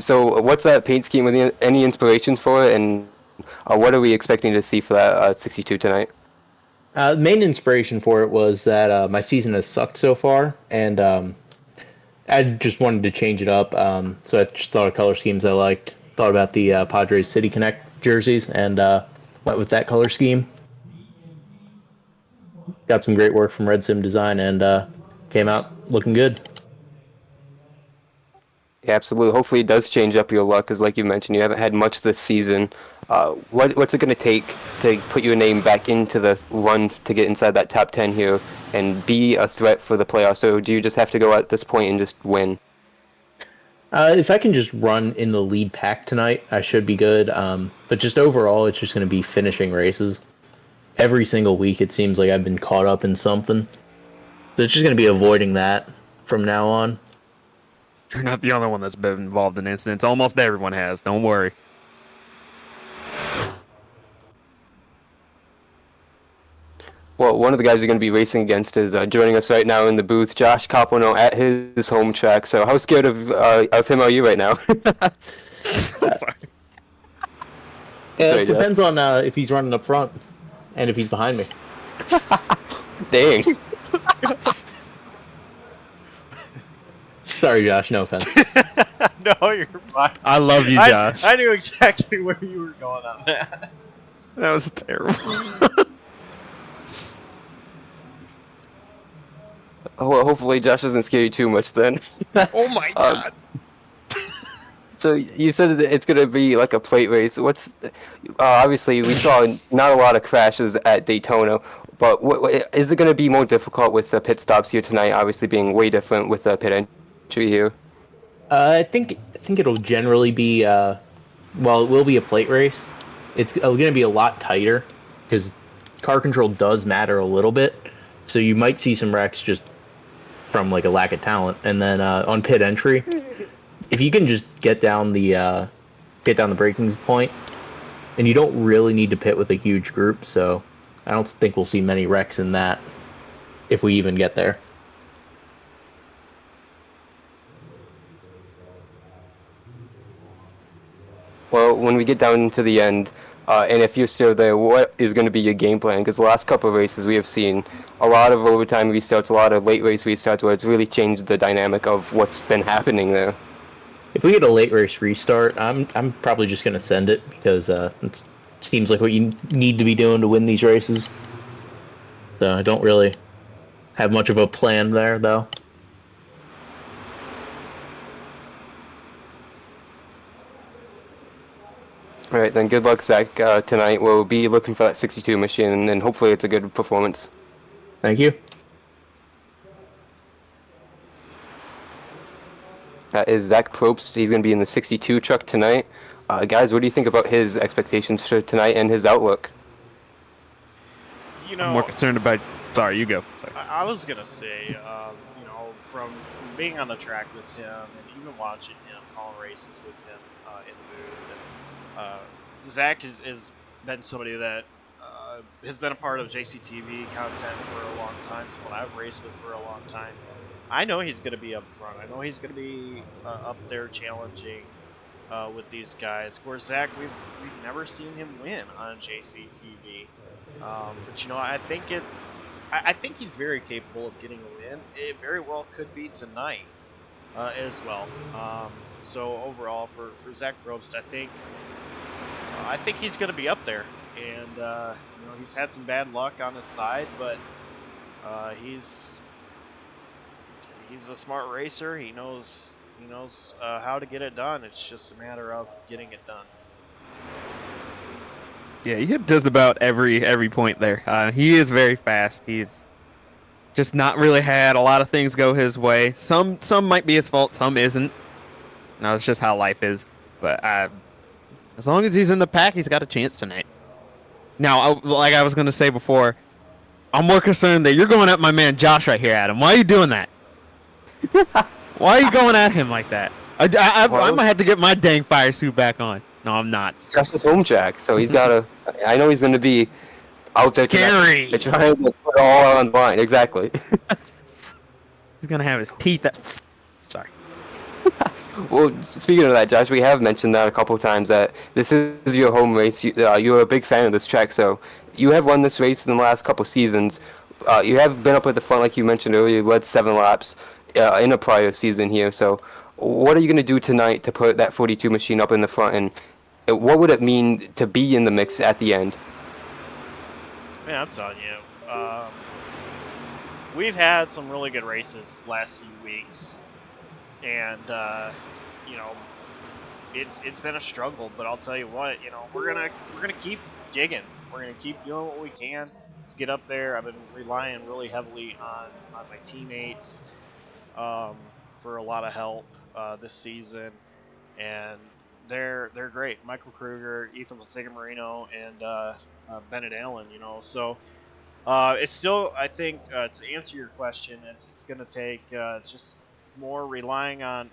So what's that paint scheme? Any inspiration for it, and what are we expecting to see for that 62 tonight? The main inspiration for it was that my season has sucked so far, and I just wanted to change it up. So I just thought of color schemes I liked. Thought about the Padres City Connect jerseys, and went with that color scheme. Got some great work from Red Sim Design, and came out looking good. Yeah, absolutely. Hopefully it does change up your luck, because like you mentioned, you haven't had much this season. What's it going to take to put your name back into the run to get inside that top 10 here and be a threat for the playoffs? Or do you just have to go at this point and just win? If I can just run in the lead pack tonight, I should be good. But just overall, it's just going to be finishing races. Every single week, it seems like I've been caught up in something. So it's just going to be avoiding that from now on. You're not the only one that's been involved in incidents. Almost everyone has. Don't worry. Well, one of the guys you're going to be racing against is joining us right now in the booth, Josh Coppernoll, at his home track. So how scared of him are you right now? Sorry. Yeah, it depends on if he's running up front and if he's behind me. Dang. Sorry, Josh. No offense. No, you're fine. I love you, Josh. I knew exactly where you were going on that. That was terrible. Well, hopefully Josh doesn't scare you too much then. Oh my god. So you said that it's going to be like a plate race. Obviously we saw not a lot of crashes at Daytona, but is it going to be more difficult with the pit stops here tonight? Obviously being way different with the pit entry here. I think it'll generally be it will be a plate race. It's going to be a lot tighter because car control does matter a little bit. So you might see some wrecks just from like a lack of talent, and then on pit entry, if you can just get down the braking point, and you don't really need to pit with a huge group, so I don't think we'll see many wrecks in that if we even get there. Well, when we get down to the end, And if you're still there, what is going to be your game plan? Because the last couple of races we have seen a lot of overtime restarts, a lot of late race restarts, where it's really changed the dynamic of what's been happening there. If we get a late race restart, I'm probably just gonna send it because it seems like what you need to be doing to win these races. So I don't really have much of a plan there, though. All right, then good luck, Zach. Tonight we'll be looking for that 62 machine, and hopefully it's a good performance. Thank you. That is Zach Probst. He's going to be in the 62 truck tonight. Guys, what do you think about his expectations for tonight and his outlook? You I'm more know, concerned about. Sorry, you go. Sorry. I was gonna say, you know, from being on the track with him and even watching him call races with him in the booth, and Zach has been somebody that has been a part of JCTV content for a long time. Someone I've raced with for a long time. I know he's gonna be up front. I know he's gonna be up there challenging with these guys. Of course, Zach, we've never seen him win on JCTV. But you know, I think he's very capable of getting a win. It very well could be tonight as well. So overall, for Zach Probst, I think he's going to be up there. And you know, he's had some bad luck on his side, but he's a smart racer. He knows how to get it done. It's just a matter of getting it done. Yeah, he hit just about every point there. He is very fast. He's just not really had a lot of things go his way. Some might be his fault, some isn't. No, it's just how life is. But as long as he's in the pack, he's got a chance tonight. Now, like I was going to say before, I'm more concerned that you're going at my man Josh right here, Adam. Why are you doing that? Why are you going at him like that? I might have to get my dang fire suit back on. No, I'm not. It's Josh's home track, so he's got to. I know he's going to be out there Scary. tonight, trying to put it all on the line. Exactly. He's going to have his teeth at. Sorry. Well, speaking of that, Josh, we have mentioned that a couple times that this is your home race. You're a big fan of this track, so you have won this race in the last couple seasons. You have been up at the front, like you mentioned earlier. You led 7 laps in a prior season here. So, what are you going to do tonight to put that 42 machine up in the front, and what would it mean to be in the mix at the end? Man, I'm telling you, we've had some really good races last few weeks, and you know, it's been a struggle. But I'll tell you what, you know, we're gonna keep digging. We're gonna keep doing what we can to get up there. I've been relying really heavily on my teammates for a lot of help this season, and they're great. Michael Krueger, Ethan Marino, and Bennett Allen. You know, so it's still, I think, to answer your question, it's going to take just more relying on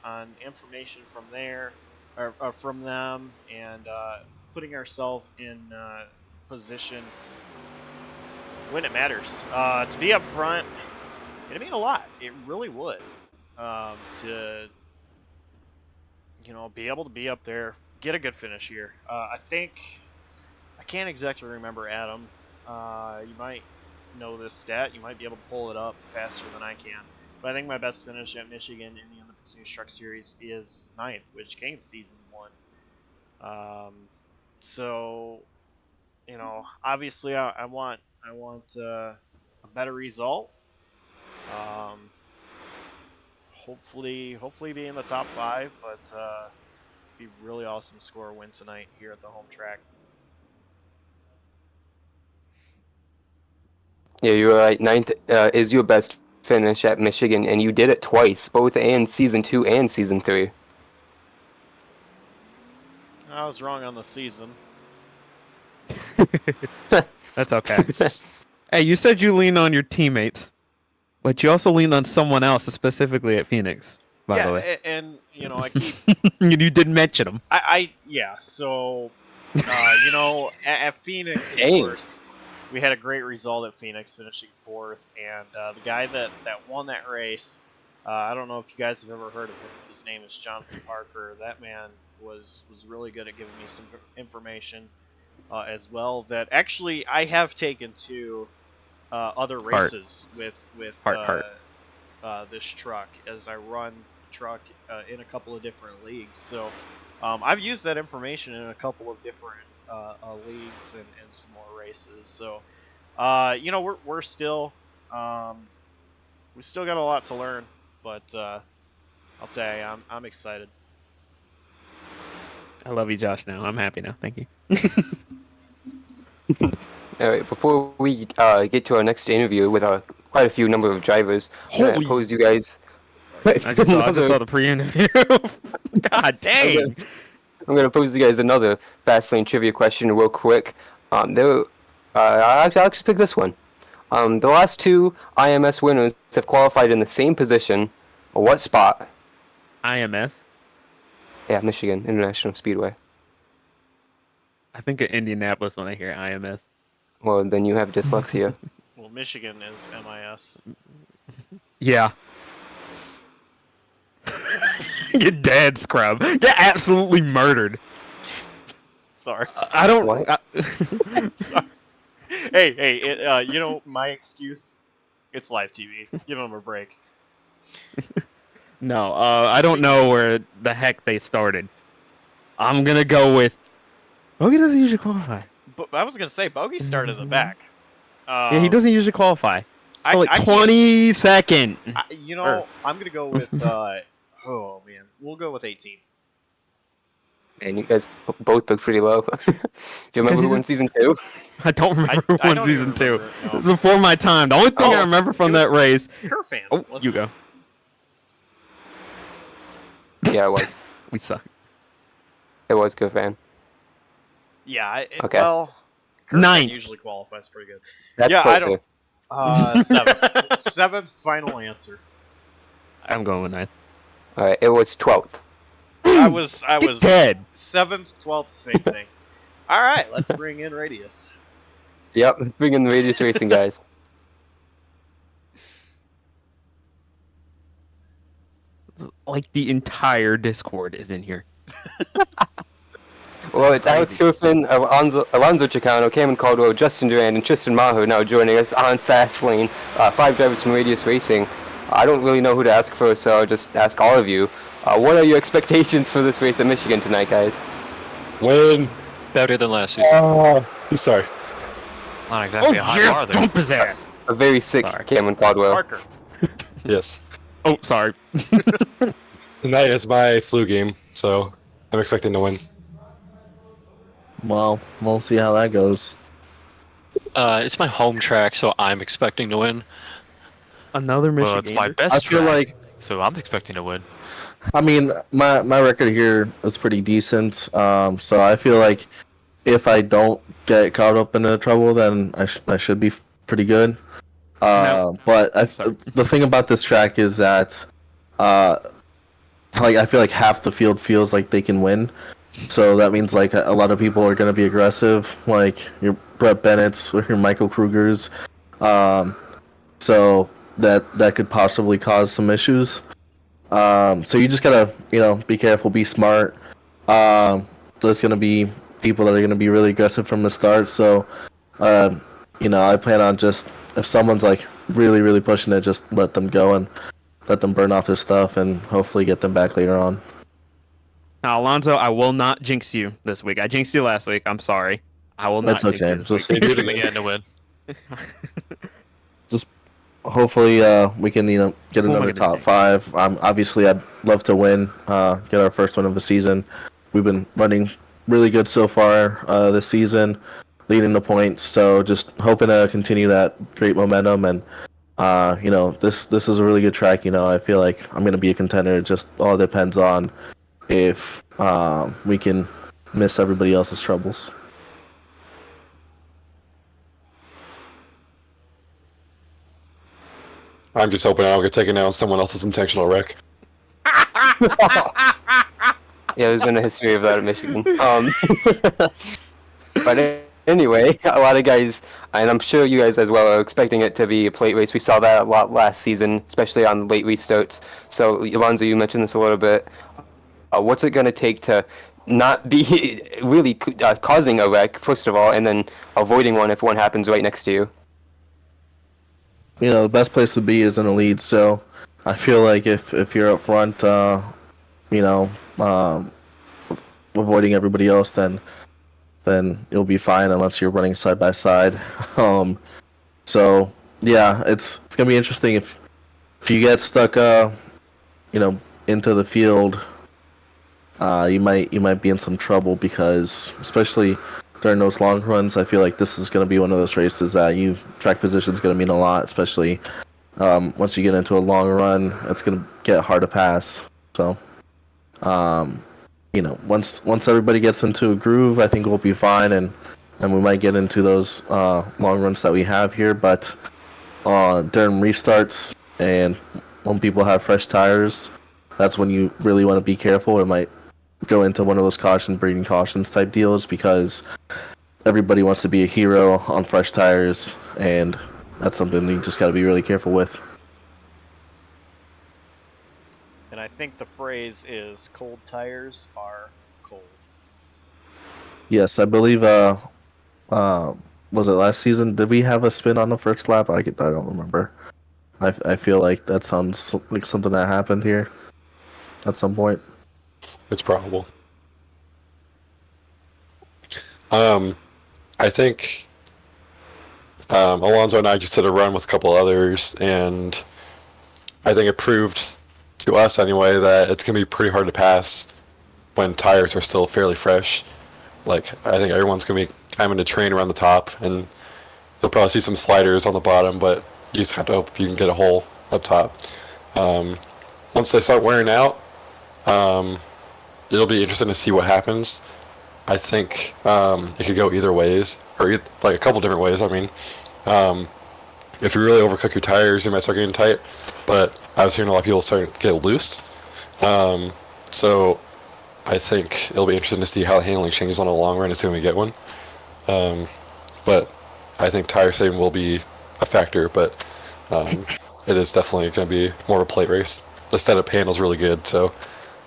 information from there or from them, and putting ourselves in position when it matters. To be up front, it'd mean a lot. It really would. To be able to be up there, get a good finish here. I can't exactly remember, Adam. You might know this stat. You might be able to pull it up faster than I can. But I think my best finish at Michigan in the InThePitsNews Truck Series is 9th, which came season 1. So, obviously I want a better result. Hopefully be in the top 5, but be really awesome to score a win tonight here at the home track. Yeah, you're right. 9th is your best finish at Michigan, and you did it twice, both in Season 2 and Season 3. I was wrong on the season. That's okay. Hey, you said you leaned on your teammates, but you also leaned on someone else, specifically at Phoenix, by the way. And I keep... You didn't mention them. So, at Phoenix, of course, we had a great result at Phoenix, finishing 4th, and the guy that won that race, I don't know if you guys have ever heard of him. His name is Jonathan Parker. That man was really good at giving me some information as well. That actually I have taken to other races with this truck as I run truck in a couple of different leagues. So I've used that information in a couple of different leagues and some more races. So we're still we still got a lot to learn, but I'll tell you, I'm excited. I love you, Josh. Now I'm happy now. Thank you. All right, before we get to our next interview with quite a few number of drivers, I'm gonna Holy- pose you guys. I just saw the pre-interview. God dang! I'm gonna pose you guys another Fastlane trivia question real quick. I'll just pick this one. The last two IMS winners have qualified in the same position. What spot? IMS. Yeah, Michigan International Speedway. I think of Indianapolis when I hear IMS. Well, then you have dyslexia. Well, Michigan is MIS. Yeah. Get dead, scrub. Get absolutely murdered. Sorry. I don't. What? Sorry. Hey, my excuse? It's live TV. Give them a break. No, I don't know where the heck they started. I'm gonna go with. Bogey doesn't usually qualify. But I was gonna say Bogey started in the back. Yeah, he doesn't usually qualify. I So like can't- 22nd. I'm gonna go with. Oh man, we'll go with 18th. And you guys both look pretty low. Do you remember Because who won season 2? I don't remember I who won don't season even 2. remember it, no. It was before my time. The only thing I remember from it was- that race. Khirfan. Oh, wasn't you it? go. Yeah, it was. We suck. It was Khirfan. Yeah. Okay. Well, Khirfan Ninth. usually qualifies pretty good. That's Yeah, I closer. don't. Seventh. Seventh final answer. I'm going with 9. All right, it was 12th. I was Get dead. 7th, 12th, same thing. All right, let's bring in Radius. Yep, let's bring in the Radius Racing guys. Like the entire Discord is in here. Well, it's Alex Khirfan, Alonso Chocano, Cameron Caldwell, Justin Durand, and Tristan Maher now joining us on Fastlane. 5 drivers from Radius Racing. I don't really know who to ask first, so I'll just ask all of you. What are your expectations for this race at Michigan tonight, guys? Win. Better than last season. Sorry. Not exactly a high bar there. Dump his ass. A very sick Sorry. Cameron Caldwell. Parker. Yes. Oh, sorry. Tonight is my flu game, so I'm expecting to win. Well, we'll see how that goes. It's my home track, so I'm expecting to win. Another Michigan. Well, it's my best I feel track, like, so I'm expecting to win. I mean, my record here is pretty decent. So I feel like if I don't get caught up into trouble, then I should be pretty good. But the thing about this track is that, I feel like half the field feels like they can win. So that means like a lot of people are going to be aggressive, like your Brett Bennett's or your Michael Krueger's. So that could possibly cause some issues. So you just gotta, be careful, be smart. There's gonna be people that are gonna be really aggressive from the start. So, I plan on just, if someone's like really, really pushing it, just let them go and let them burn off their stuff and hopefully get them back later on. Now, Alonso, I will not jinx you this week. I jinxed you last week. I'm sorry. I will That's not. okay. Jinx you this Just They did it again to win. hopefully we can get Who am I another gonna top take? 5. Obviously I'd love to win, get our first win of the season. We've been running really good so far this season, leading the points. So just hoping to continue that great momentum. And this is a really good track. I feel like I'm gonna be a contender. It just all depends on if we can miss everybody else's troubles. I'm just hoping I don't get taken out on someone else's intentional wreck. Yeah, there's been a history of that at Michigan. But anyway, a lot of guys, and I'm sure you guys as well, are expecting it to be a plate race. We saw that a lot last season, especially on late restarts. So, Alonso, you mentioned this a little bit. What's it going to take to not be really causing a wreck, first of all, and then avoiding one if one happens right next to you. You know, the best place to be is in a lead. So I feel like if you're up front, you know, avoiding everybody else, then you'll be fine unless you're running side by side. So yeah, it's gonna be interesting if you get stuck, you know, into the field. You might be in some trouble because especially during those long runs, I feel like this is going to be one of those races that track position is going to mean a lot, especially once you get into a long run, it's going to get hard to pass. So, you know, once everybody gets into a groove, I think we'll be fine, and we might get into those long runs that we have here. But during restarts and when people have fresh tires, that's when you really want to be careful. It might go into one of those breeding cautions type deals because everybody wants to be a hero on fresh tires, and that's something you just got to be really careful with. And I think the phrase is "cold tires are cold." Yes, I believe. Was it last season? Did we have a spin on the first lap? I don't remember. I feel like that sounds like something that happened here at some point. It's probable. I think Alonso and I just did a run with a couple others, and I think it proved to us anyway that it's going to be pretty hard to pass when tires are still fairly fresh. Like, I think everyone's going to be climbing to train around the top, and you'll probably see some sliders on the bottom, but you just have to hope you can get a hole up top. Once they start wearing out, it'll be interesting to see what happens. I think it could go either ways, or like a couple different ways. I mean, if you really overcook your tires, you might start getting tight. But I was hearing a lot of people starting to get loose. So I think it'll be interesting to see how the handling changes on a long run as soon as we get one. But I think tire saving will be a factor, but it is definitely going to be more of a plate race. The setup panel's really good, so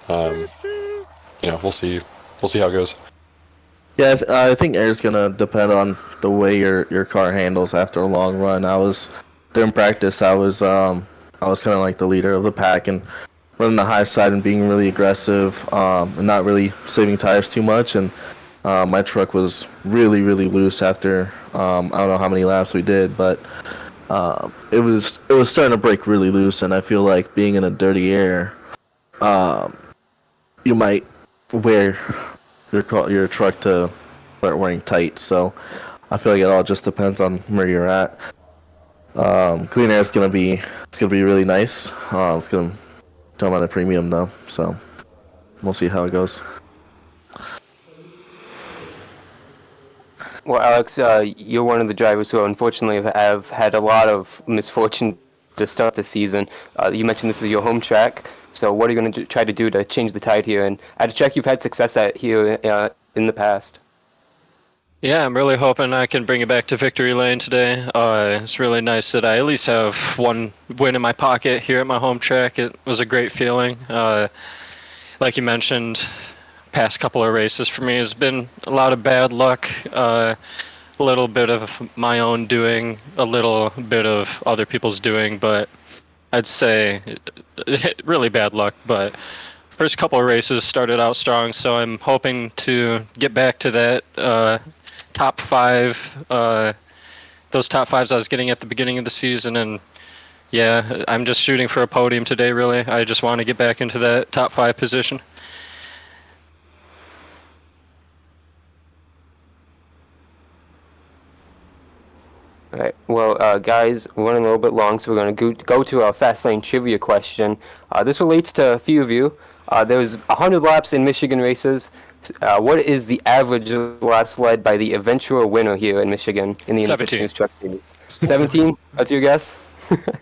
you know, we'll see how it goes. Yeah, I think air's gonna depend on the way your car handles after a long run. During practice, I was kind of like the leader of the pack and running the high side and being really aggressive, and not really saving tires too much. And my truck was really loose after I don't know how many laps we did, but it was starting to break really loose. And I feel like being in a dirty air, you might wear your truck to start wearing tight. So I feel like it all just depends on where you're at. Clean air is gonna be really nice. It's gonna come at a premium though, so we'll see how it goes. Well, Alex, you're one of the drivers who unfortunately have had a lot of misfortune to start the season. You mentioned this is your home track, so what are you going to try to do to change the tide here? And at a track you've had success at here in the past. Yeah, I'm really hoping I can bring it back to victory lane today. It's really nice that I at least have one win in my pocket here at my home track. It was a great feeling. Like you mentioned, past couple of races for me has been a lot of bad luck, a little bit of my own doing, a little bit of other people's doing, but I'd say really bad luck. But first couple of races started out strong, so I'm hoping to get back to that top five, those top fives I was getting at the beginning of the season. And yeah, I'm just shooting for a podium today, really. I just want to get back into that top five position. All right. Well, guys, we're running a little bit long, so we're going to go to our fast lane trivia question. This relates to a few of you. There was 100 laps in Michigan races. What is the average laps led by the eventual winner here in Michigan in the InThePitsNews Truck Series? 17? That's your guess?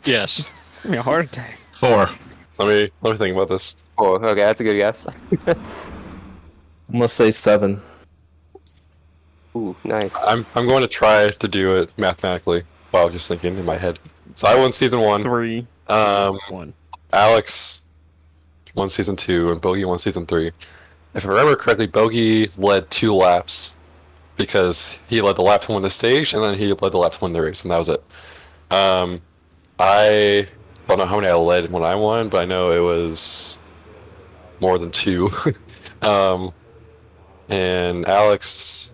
Yes. Give me a heart attack. 4. Let me think about this. 4. Okay, that's a good guess. I'm gonna say 7. Ooh, nice. I'm going to try to do it mathematically while just thinking in my head. So I won season 1. 3. 1. Alex won season 2, and Bogey won season 3. if I remember correctly, Bogey led 2 laps because he led the lap to win the stage, and then he led the lap to win the race, and that was it. I don't know how many I led when I won, but I know it was more than 2. And Alex,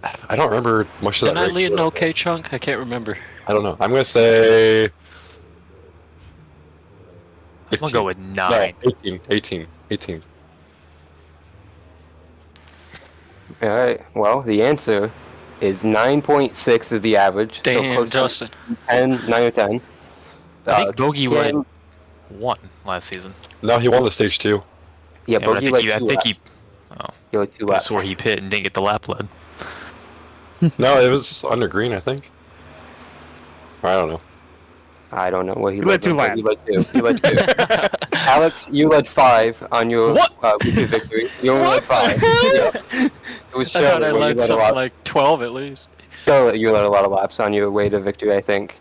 I don't remember much of that. Didn't I race. lead an okay chunk? I can't remember. I don't know. I'm gonna say. I'm gonna go with 9. No, 18. All right. Well, the answer is 9.6 is the average. Damn, so close Justin. To 10, 9 or 10. I think Bogey led Cam- 1 last season. No, he won the stage 2. Yeah, but Bogey led 2 I think he. laps. Oh, He led 2 I laps. swore he pit and didn't get the lap led. No, it was under green, I think. I don't know. I don't know what he You led 2 but he laps. led 2. You led 2. Alex, you led 5 on your What? with your victory. You only led 5. Yep. It was I thought Charlotte I where you led led a something lot. like 12 at least. Charlotte, you led a lot of laps on your way to victory, I think.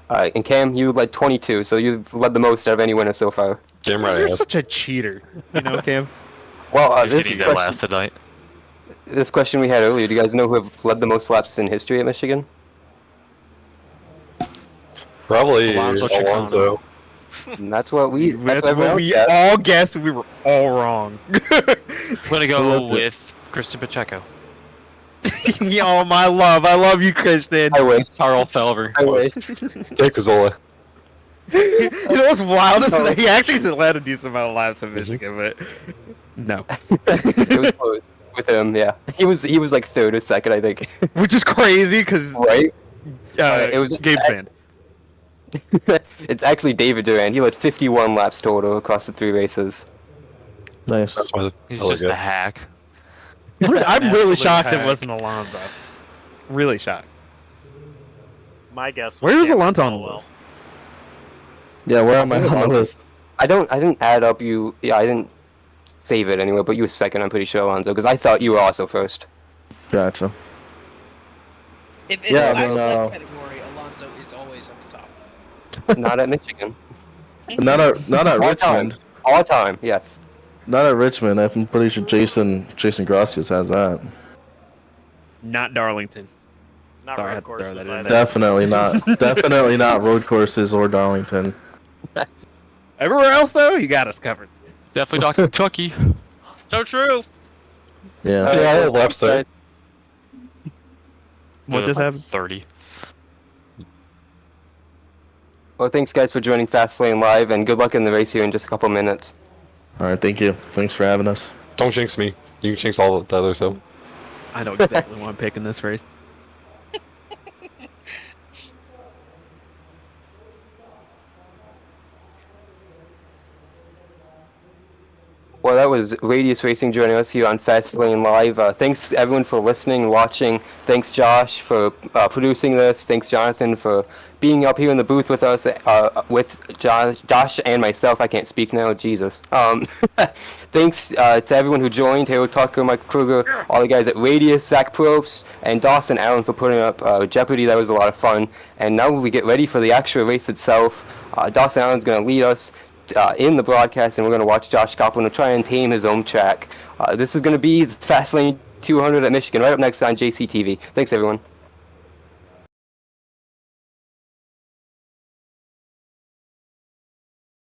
And Cam, you led 22, so you've led the most out of any winner so far. Damn right. I You're have. such a cheater, you know, Cam. Well, Just this kidding, that question, last tonight. this question we had earlier, do you guys know who have led the most laps in history at Michigan? Probably Alonso Alonso. And that's what we. That's everyone what else we guessed. all guessed. We were all wrong. I'm gonna Who go was it? with Christian Pacheco. Yo, my love. I love you, Christian. I wish. Carl Felver. I wish. Jake Cazzola. You know what's wild is he actually is allowed to do some amount of laps in Michigan, but no, It was close with him. Yeah, he was like 3rd or 2nd, I think. which is crazy because Right? it it was- was Gabe's band. It's actually David Durand. He led 51 laps total across the 3 races. Nice. That's why He's I like just it. a hack. I'm really Absolute shocked it hack. wasn't Alonso. Really shocked. My guess. Where was Cameron Alonso on the Caldwell. list? Yeah, where am I on the list? I didn't add up you. Yeah, I didn't save it anyway. But you were 2nd. I'm pretty sure, Alonso, because I thought you were also 1st. Gotcha. In Yeah, the last but, category, Alonso is always at the top. Not at Michigan. Not at All Richmond. time. All time. Yes. Not at Richmond. I'm pretty sure Jason Gracias has that. Not Darlington. Not Sorry, I road had to throw courses that in either. there. Definitely not. Definitely not road courses or Darlington. Everywhere else though, you got us covered. Definitely Dr. Kentucky. So true. Yeah. Yeah, I had laps there. What just happened? 30. Well, thanks guys for joining Fastlane Live, and good luck in the race here in just a couple minutes. All right. Thank you. Thanks for having us. Don't jinx me. You can jinx all the others, though. I know exactly what I'm picking this race. Well, that was Radius Racing joining us here on Fastlane Live. Thanks everyone for listening and watching. Thanks Josh for producing this. Thanks Jonathan for being up here in the booth with us, with Josh and myself. I can't speak now, Jesus. Thanks to everyone who joined, Harold Tucker, Mike Krueger, all the guys at Radius, Zach Probst, and Dawson Allen for putting up Jeopardy. That was a lot of fun. And now we get ready for the actual race itself. Dawson Allen's going to lead us in the broadcast, and we're going to watch Josh Coppernoll try and tame his own track. This is going to be Fastlane 200 at Michigan, right up next on JCTV. Thanks, everyone.